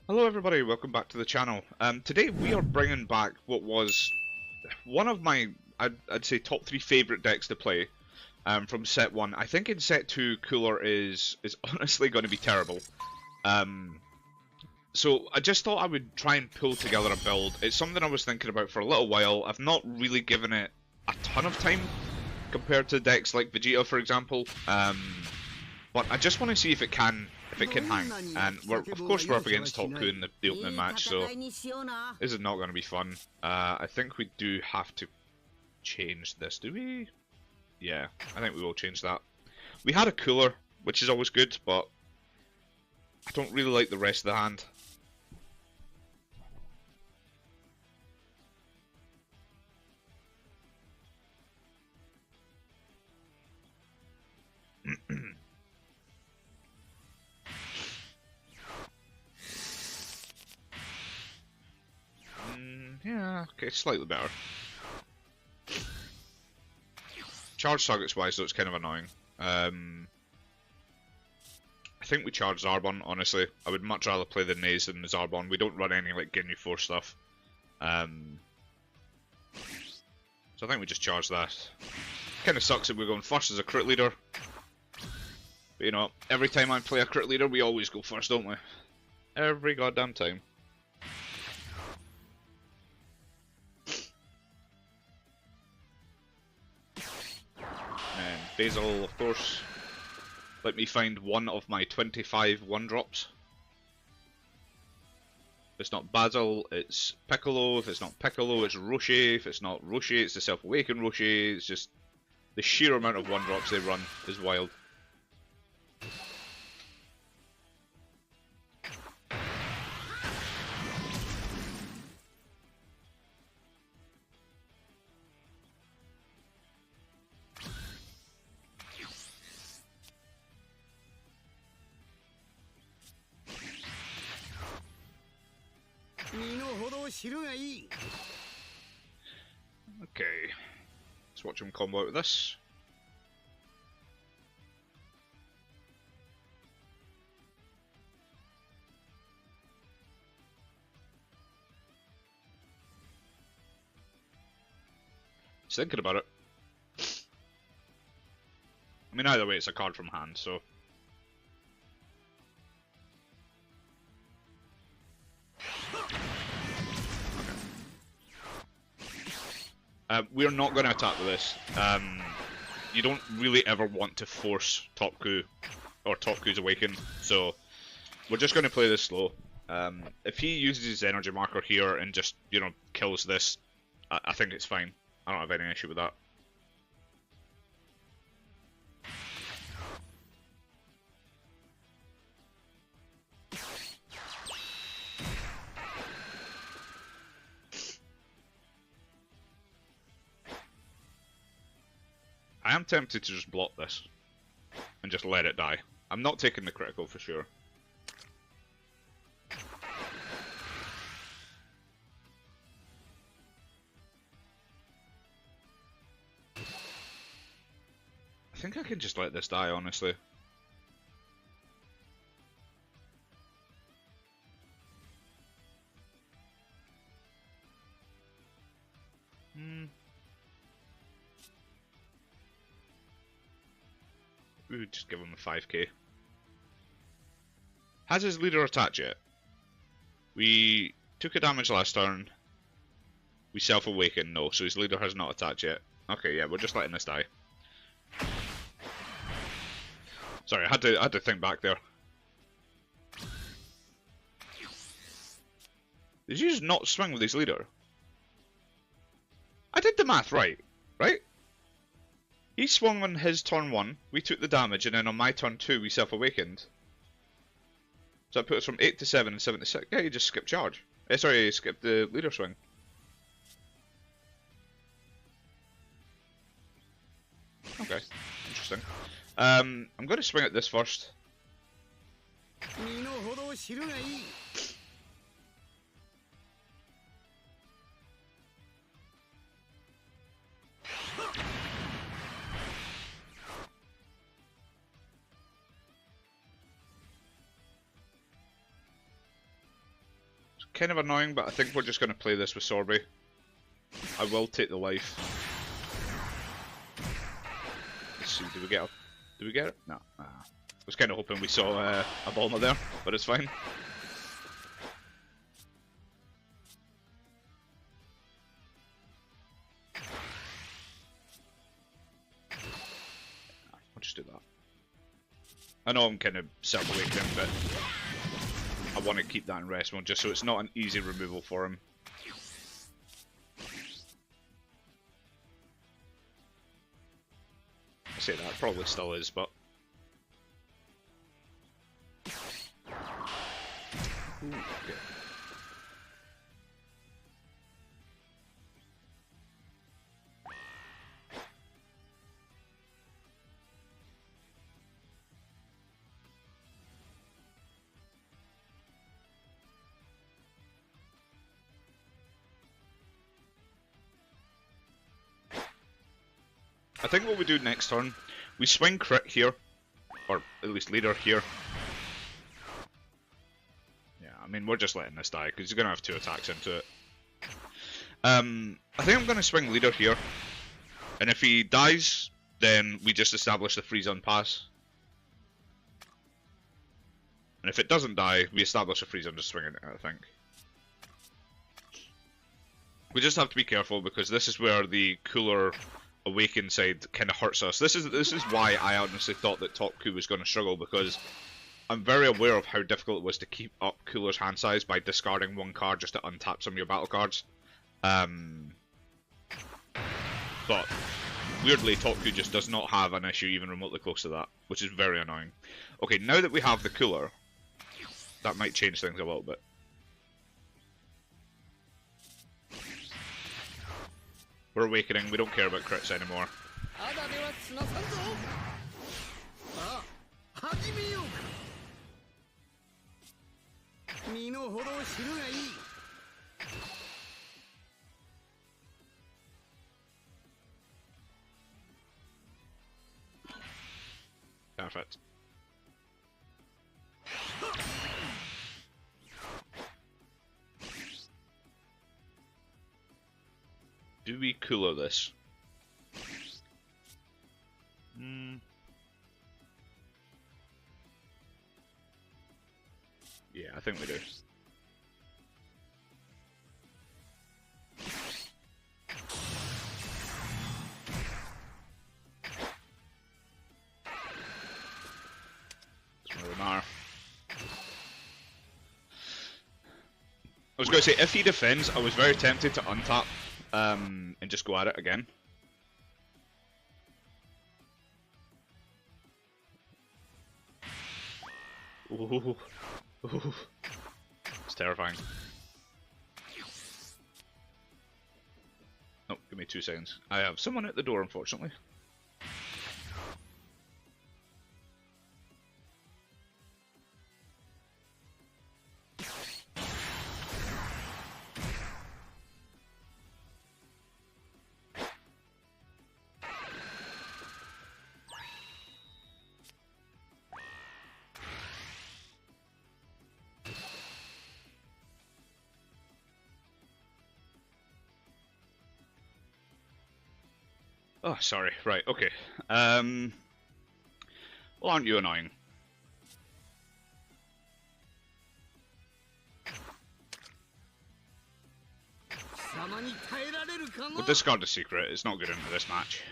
Hello everybody, welcome back to the channel. Today we are bringing back what was one of my, I'd say, top 3 favourite decks to play from set 1. I think in set 2, Cooler is honestly going to be terrible. So I just thought I would try and pull together a build. It's something I was thinking about for a little while. I've not really given it a ton of time compared to decks like Vegeta, for example. But I just want to see if it can hang. And of course we're up against Topku in the opening match, so this is not going to be fun. I think we do have to change this, do we? Yeah, I think we will change that. We had a Cooler, which is always good, but I don't really like the rest of the hand. Yeah, okay, slightly better. Charge targets wise, though, it's kind of annoying. I think we charge Zarbon, honestly. I would much rather play the Naze than the Zarbon. We don't run any like Ginyu Force stuff. So I think we just charge that. Kind of sucks that we're going first as a crit leader. But you know, every time I play a crit leader, we always go first, don't we? Every goddamn time. And Basil, of course. Let me find one of my 25 1-drops. If it's not Basil, it's Piccolo. If it's not Piccolo, it's Roshi. If it's not Roshi, it's the Self-Awakened Roshi. It's just the sheer amount of 1-drops they run is wild. Okay, let's watch him combo out with this. Just thinking about it. I mean, either way, it's a card from hand, so. We're not going to attack with this. You don't really ever want to force Topku or Topku's Awaken, so we're just going to play this slow. If he uses his energy marker here and just, you know, kills this, I think it's fine. I don't have any issue with that. I am tempted to just block this and just let it die. I'm not taking the critical for sure. I think I can just let this die, honestly. We would just give him a 5k. Has his leader attacked yet? We took a damage last turn. We self-awaken, no, so his leader has not attacked yet. Okay, yeah, we're just letting this die. Sorry, I had to think back there. Did you just not swing with his leader? I did the math right, right? He swung on his turn 1, we took the damage, and then on my turn 2 we self-awakened. So that put us from 8 to 7 and 7 to 6. Yeah, you just skipped charge. Sorry, you skipped the leader swing. Okay, interesting. I'm going to swing at this first. kind of annoying, but I think we're just going to play this with Sorby. I will take the life. Let's see, did we get it? No. I was kind of hoping we saw a Bulma there, but it's fine. I'll just do that. I know I'm kind of self-awakening, but I want to keep that in rest mode just so it's not an easy removal for him. I say that, it probably still is, but... Ooh, okay. I think what we do next turn, we swing crit here, or at least leader here. Yeah, I mean, we're just letting this die, because he's going to have 2 attacks into it. I think I'm going to swing leader here, and if he dies, then we just establish the freeze on pass. And if it doesn't die, we establish a freeze on just swinging it, I think. We just have to be careful, because this is where the cooler Awaken side kind of hurts us. This is why I honestly thought that Topku was going to struggle, because I'm very aware of how difficult it was to keep up Cooler's hand size by discarding 1 card just to untap some of your battle cards. But weirdly, Topku just does not have an issue even remotely close to that, which is very annoying. Okay, now that we have the Cooler, that might change things a little bit. We're awakening, we don't care about crits anymore. Perfect. Do we cooler this? Yeah, I think we do. Doesn't really matter. I was going to say, if he defends, I was very tempted to untap and just go at it again. Ooh. Ooh. It's terrifying. Oh, give me 2 seconds. I have someone at the door, unfortunately. Oh, sorry. Right, okay. Well, aren't you annoying? We'll discard the secret. It's not good into this match.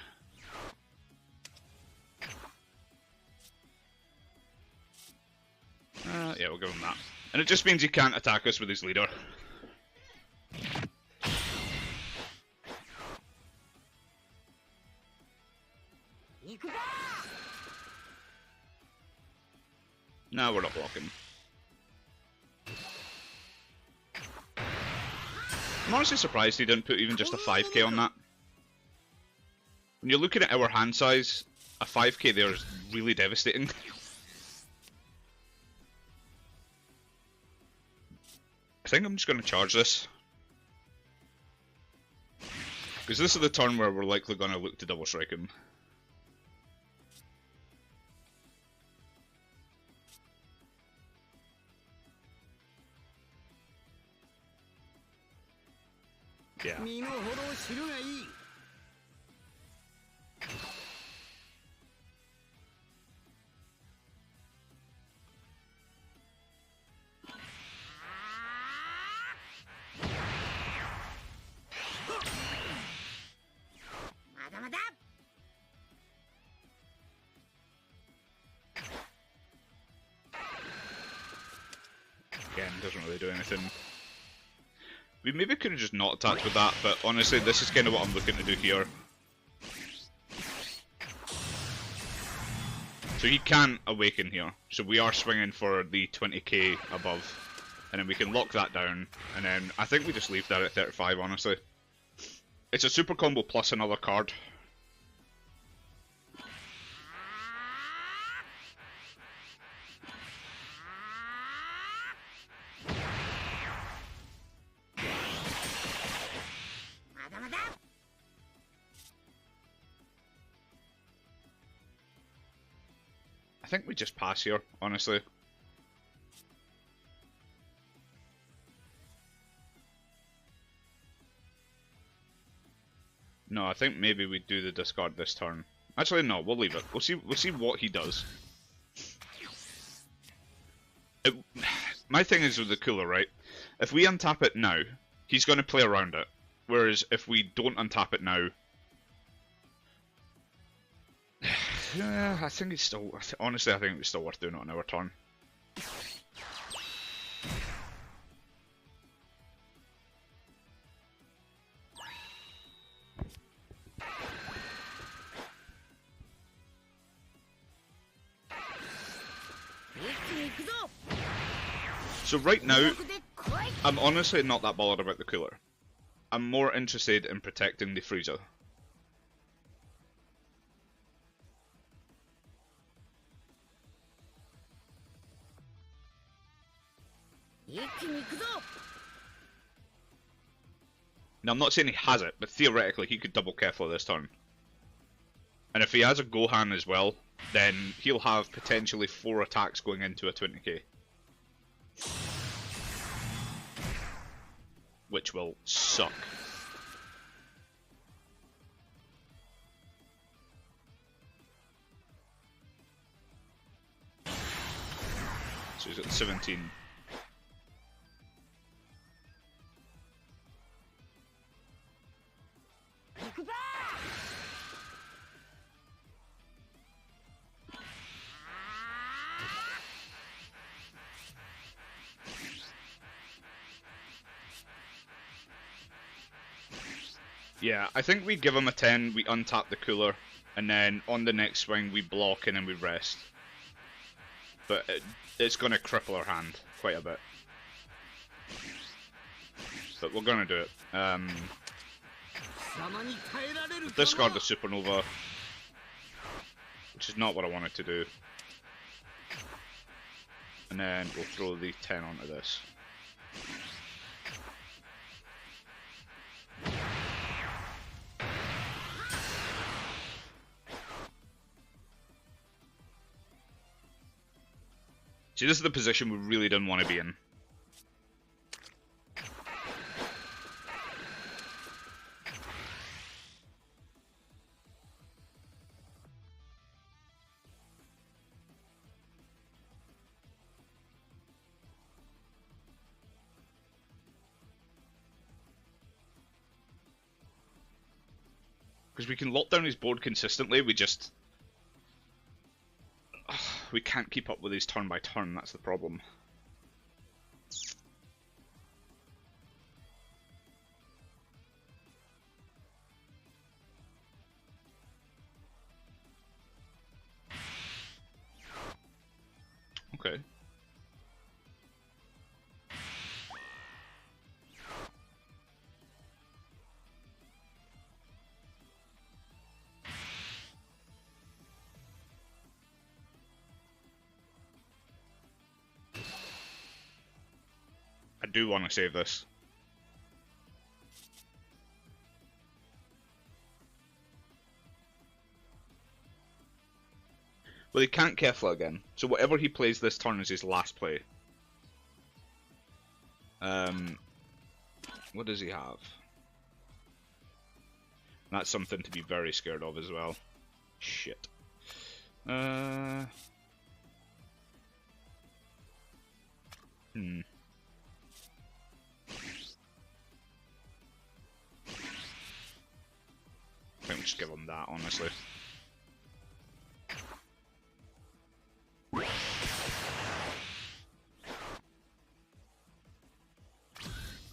Yeah, we'll give him that. And it just means he can't attack us with his leader. No, we're not blocking. I'm honestly surprised he didn't put even just a 5k on that. When you're looking at our hand size, a 5k there is really devastating. I think I'm just going to charge this. Because this is the turn where we're likely going to look to double strike him. Yeah. Again, doesn't really do anything. We maybe could have just not attacked with that, but honestly, this is kind of what I'm looking to do here. So he can't awaken here, so we are swinging for the 20k above, and then we can lock that down, and then I think we just leave that at 35, honestly. It's a super combo plus another card. I think we just pass here, honestly. No, I think maybe we do the discard this turn. Actually, no, we'll leave it. We'll see what he does. My thing is with the cooler, right? If we untap it now, he's going to play around it. Whereas if we don't untap it now, yeah, I think it's still. Honestly, I think it's still worth doing it on our turn. So right now, I'm honestly not that bothered about the cooler. I'm more interested in protecting the Frieza. Now I'm not saying he has it, but theoretically he could double Kefla this turn. And if he has a Gohan as well, then he'll have potentially 4 attacks going into a 20k. Which will suck. So he's at 17. Yeah, I think we give him a 10, we untap the cooler, and then on the next swing we block and then we rest. But it's going to cripple our hand quite a bit. But we're going to do it. Discard the Supernova, which is not what I wanted to do. And then we'll throw the 10 onto this. See, this is the position we really didn't want to be in. Because we can lock down his board consistently, we just... we can't keep up with his turn by turn, that's the problem. Okay. I do want to save this. Well, he can't Kefla again, so whatever he plays this turn is his last play. What does he have? That's something to be very scared of as well. Shit. I think we'll just give him that, honestly.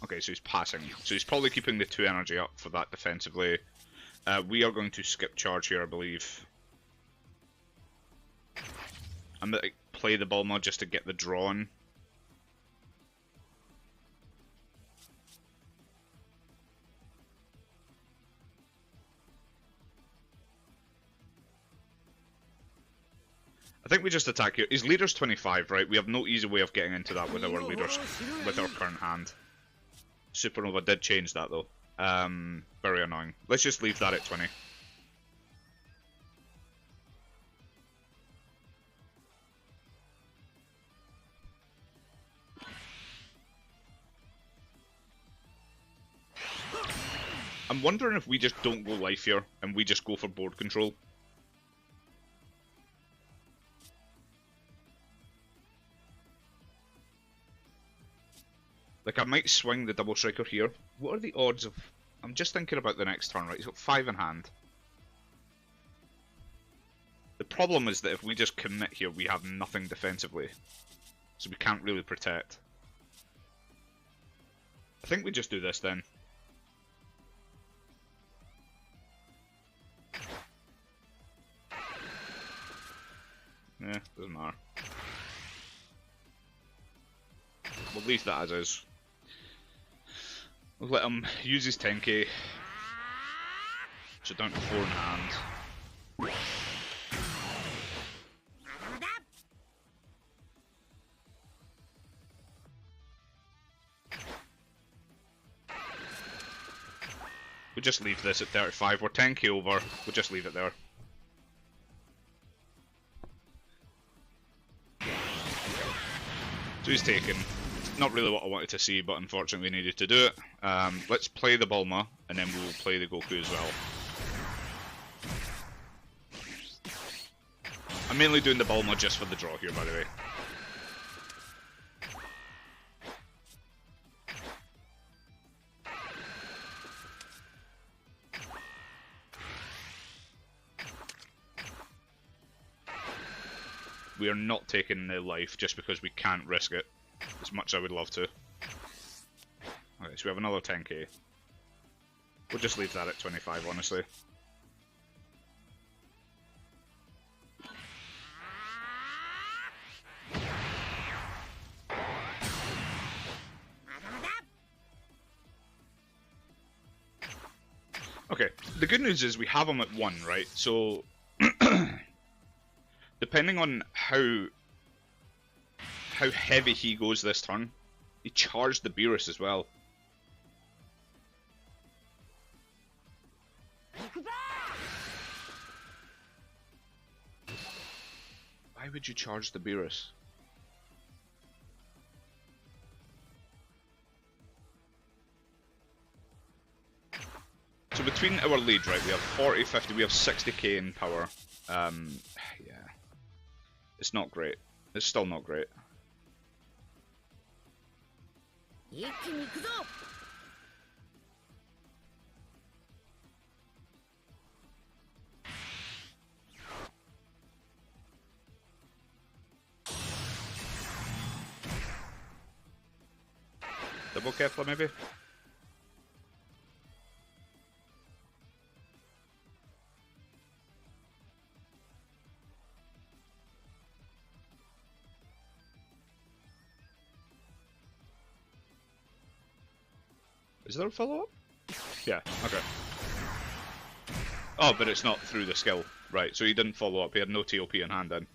Okay, so he's passing. So he's probably keeping the 2 energy up for that defensively. We are going to skip charge here, I believe. I'm going to play the Bulma just to get the draw on. I think we just attack here. His leader's 25, right? We have no easy way of getting into that with our leaders, with our current hand. Supernova did change that though. Very annoying. Let's just leave that at 20. I'm wondering if we just don't go life here and we just go for board control. Like, I might swing the double striker here. What are the odds of... I'm just thinking about the next turn, right? He's got 5 in hand. The problem is that if we just commit here, we have nothing defensively. So we can't really protect. I think we just do this then. Yeah, doesn't matter. We'll leave that as is. We'll let him use his 10k. So down to 4 in hand. We'll just leave this at 35. We're 10k over. We'll just leave it there. So he's taken. Not really what I wanted to see, but unfortunately we needed to do it. Let's play the Bulma, and then we'll play the Goku as well. I'm mainly doing the Bulma just for the draw here, by the way. We are not taking the life just because we can't risk it. As much as I would love to. Okay, so we have another 10k. We'll just leave that at 25, honestly. Okay, the good news is we have him at 1, right? So, depending on how heavy he goes this turn, he charged the Beerus as well. Why would you charge the Beerus? So between our lead, right, we have 40, 50, we have 60k in power. Yeah. It's not great. It's still not great. Double Kefla maybe? Is there a follow-up? Yeah, okay. Oh, but it's not through the skill. Right, so he didn't follow up. He had no TOP in hand then.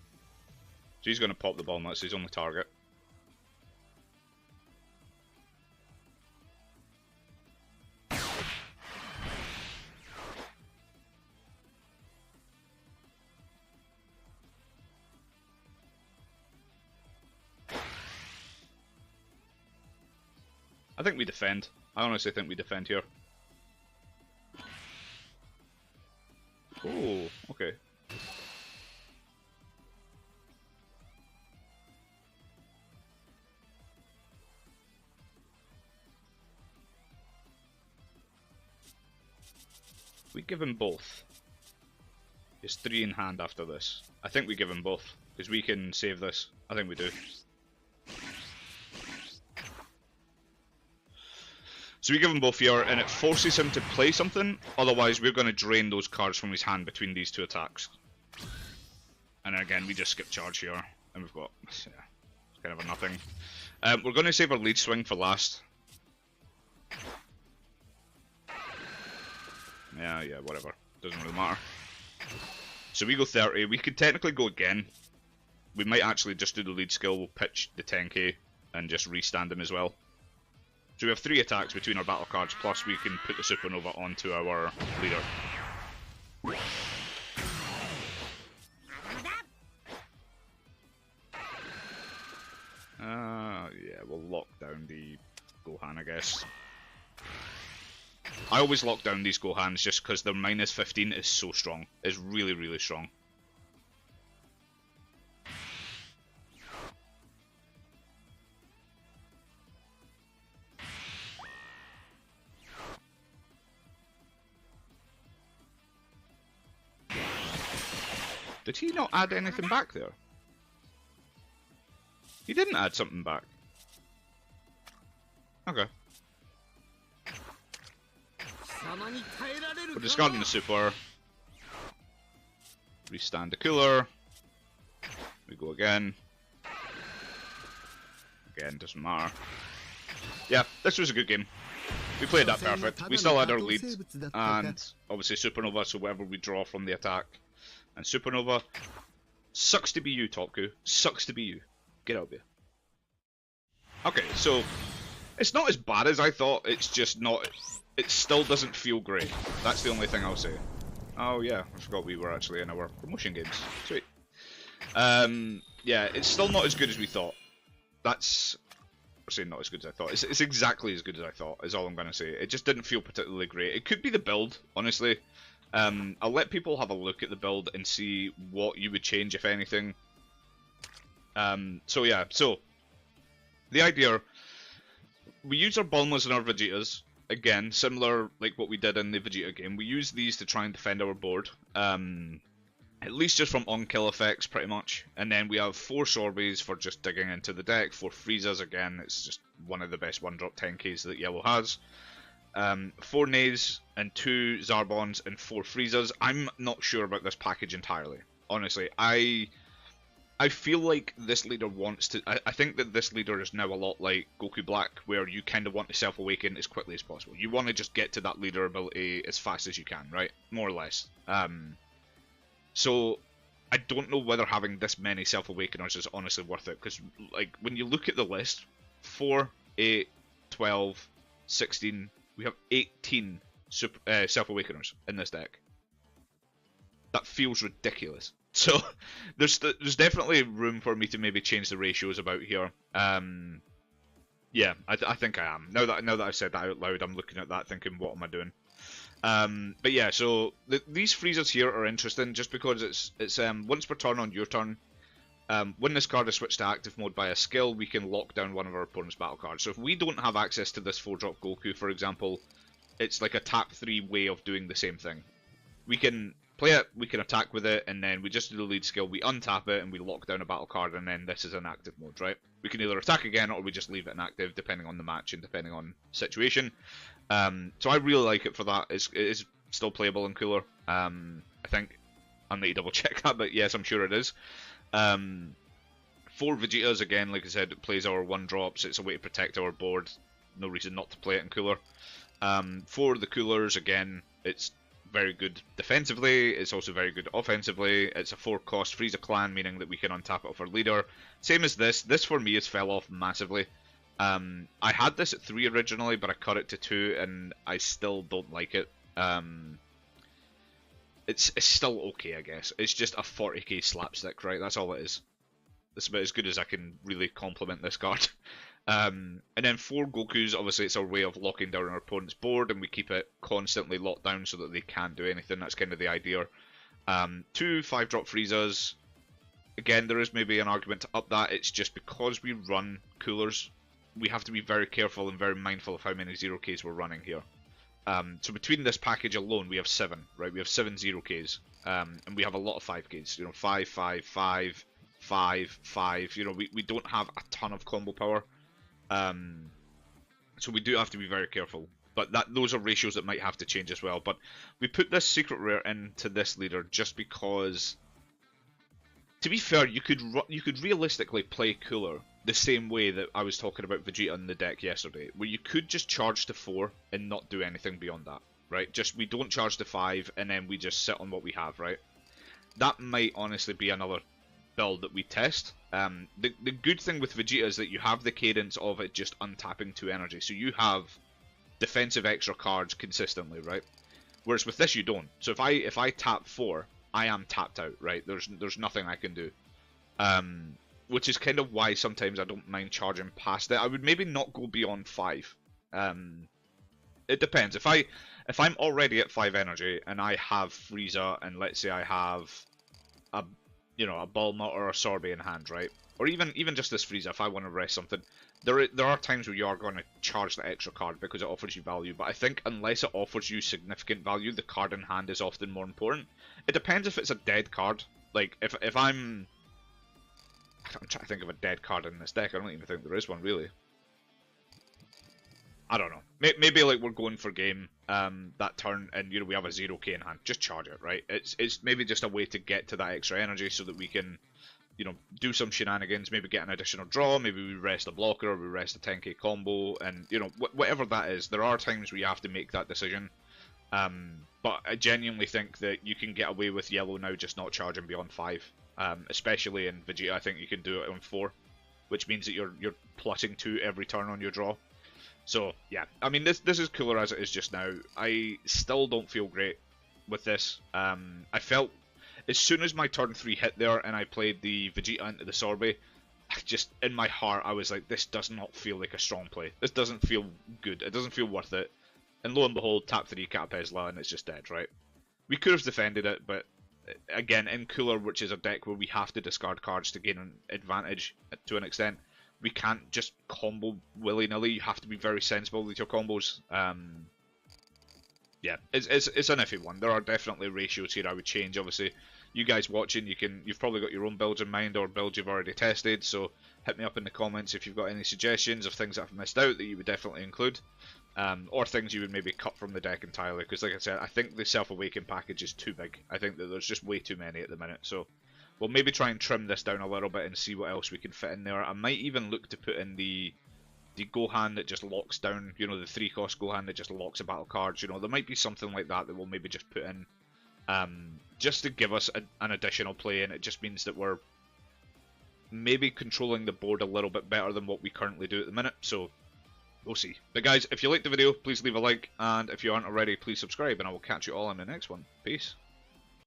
So he's going to pop the ball, and that's his only target. I think we defend. I honestly think we defend here. Oh, okay. We give him both. It's 3 in hand after this. I think we give him both, because we can save this. I think we do. So we give him both here, and it forces him to play something, otherwise we're going to drain those cards from his hand between these two attacks. And then again, we just skip charge here, and we've got, yeah, it's kind of a nothing. We're going to save our lead swing for last. Yeah, whatever. Doesn't really matter. So we go 30. We could technically go again. We might actually just do the lead skill. We'll pitch the 10k and just restand him as well. So we have 3 attacks between our battle cards, plus we can put the Supernova onto our leader. Yeah, we'll lock down the Gohan, I guess. I always lock down these Gohans just because their minus 15 is so strong. It's really, really strong. Did he not add anything back there? He didn't add something back. Okay. We're discarding the super. Restand the cooler. We go again. Again, doesn't matter. Yeah, this was a good game. We played that perfect. We still had our lead. And obviously Supernova, so whatever we draw from the attack. And Supernova. Sucks to be you, Topku. Sucks to be you. Get out of here. Okay, so it's not as bad as I thought. It's just not. It still doesn't feel great. That's the only thing I'll say. Oh yeah, I forgot we were actually in our promotion games. Sweet. Yeah, it's still not as good as we thought. That's. I'm saying not as good as I thought. It's exactly as good as I thought. Is all I'm gonna say. It just didn't feel particularly great. It could be the build, honestly. I'll let people have a look at the build and see what you would change, if anything. So yeah, so the idea, we use our Bulmas and our Vegetas, again, similar like what we did in the Vegeta game. We use these to try and defend our board, at least just from on-kill effects, pretty much. And then we have 4 Sorbets for just digging into the deck, 4 Friezas, again, it's just one of the best 1-drop 10ks that Yellow has. 4 Nays and 2 Zarbons and 4 Friezas. I'm not sure about this package entirely. Honestly, I feel like this leader wants to. I think that this leader is now a lot like Goku Black, where you kind of want to self-awaken as quickly as possible. You want to just get to that leader ability as fast as you can, right? More or less. So I don't know whether having this many self-awakeners is honestly worth it, because like when you look at the list, 4, 8, 12, 16. We have 18 self-awakeners in this deck. That feels ridiculous. So there's definitely room for me to maybe change the ratios about here. Yeah, I think I am. Now that I've said that out loud, I'm looking at that thinking, what am I doing? But yeah, so these Friezas here are interesting just because it's once per turn on your turn. When this card is switched to active mode by a skill, we can lock down one of our opponent's battle cards. So if we don't have access to this 4-drop Goku, for example, it's like a tap 3 way of doing the same thing. We can play it, we can attack with it, and then we just do the lead skill, we untap it, and we lock down a battle card, and then this is in active mode, right? We can either attack again, or we just leave it inactive, depending on the match and depending on situation. So I really like it for that. It is still playable and cooler. I think I'll need to double check that, but yes, I'm sure it is. 4 Vegetas, again, like I said, it plays our 1-drops. It's a way to protect our board. No reason not to play it in cooler. 4 the coolers, again, it's very good defensively. It's also very good offensively. It's a 4-cost Frieza clan, meaning that we can untap it off our leader. Same as this. This for me has fell off massively. I had this at 3 originally, but I cut it to 2, and I still don't like it. It's still okay, I guess. It's just a 40k slapstick, right? That's all it is. That's about as good as I can really compliment this card. And then 4 Gokus, obviously it's our way of locking down our opponent's board, and we keep it constantly locked down so that they can't do anything. That's kind of the idea. Two 5-drop Friezas. Again, there is maybe an argument to up that. It's just because we run coolers, we have to be very careful and very mindful of how many 0Ks we're running here. So between this package alone, we have 7, right? We have 7 0Ks, and we have a lot of 5Ks. You know, 5, 5, 5, 5, 5. You know, we don't have a ton of combo power, so we do have to be very careful. But those are ratios that might have to change as well. But we put this secret rare into this leader just because, to be fair, you could realistically play cooler the same way that I was talking about Vegeta in the deck yesterday, where you could just charge to 4 and not do anything beyond that, right? Just we don't charge to 5 and then we just sit on what we have, right? That might honestly be another build that we test. The good thing with Vegeta is that you have the cadence of it just untapping 2 energy, so you have defensive extra cards consistently, right? Whereas with this you don't. So if I tap 4, I am tapped out, right? There's nothing I can do. Which is kind of why sometimes I don't mind charging past it. I would maybe not go beyond 5. It depends. If I'm already at 5 energy and I have Frieza and let's say I have a Bulma or a Sorbet in hand, right? Or even just this Frieza, if I want to rest something, there are times where you are going to charge the extra card because it offers you value. But I think unless it offers you significant value, the card in hand is often more important. It depends if it's a dead card. Like if I'm trying to think of a dead card in this deck. I don't even think there is one really. I don't know. Maybe like we're going for game that turn, and we have a 0K in hand. Just charge it, right? It's maybe just a way to get to that extra energy so that we can, do some shenanigans. Maybe get an additional draw. Maybe we rest a blocker, or we rest a 10K combo, and whatever that is. There are times where you have to make that decision. But I genuinely think that you can get away with yellow now, just not charging beyond 5. Especially in Vegeta, I think you can do it on 4, which means that you're plussing 2 every turn on your draw. So yeah, I mean this is cooler as it is just now. I still don't feel great with this. I felt as soon as my turn 3 hit there and I played the Vegeta into the Sorbet, just in my heart I was like, this does not feel like a strong play. This doesn't feel good. It doesn't feel worth it. And lo and behold, tap 3 Catapesla and it's just dead, right? We could have defended it, but again, in Cooler, which is a deck where we have to discard cards to gain an advantage to an extent, we can't just combo willy-nilly. You have to be very sensible with your combos. Yeah, it's an iffy one. There are definitely ratios here I would change. Obviously, you guys watching, you've probably got your own builds in mind or builds you've already tested. So hit me up in the comments if you've got any suggestions of things that I've missed out that you would definitely include. Or things you would maybe cut from the deck entirely, because like I said, I think the Self-Awaken package is too big. I think that there's just way too many at the minute, so we'll maybe try and trim this down a little bit and see what else we can fit in there. I might even look to put in the Gohan that just locks down, the 3-cost Gohan that just locks a battle card. There might be something like that we'll maybe just put in, just to give us an additional play, and it just means that we're maybe controlling the board a little bit better than what we currently do at the minute, so we'll see. But guys, if you liked the video, please leave a like, and if you aren't already, please subscribe, and I will catch you all in the next one. Peace.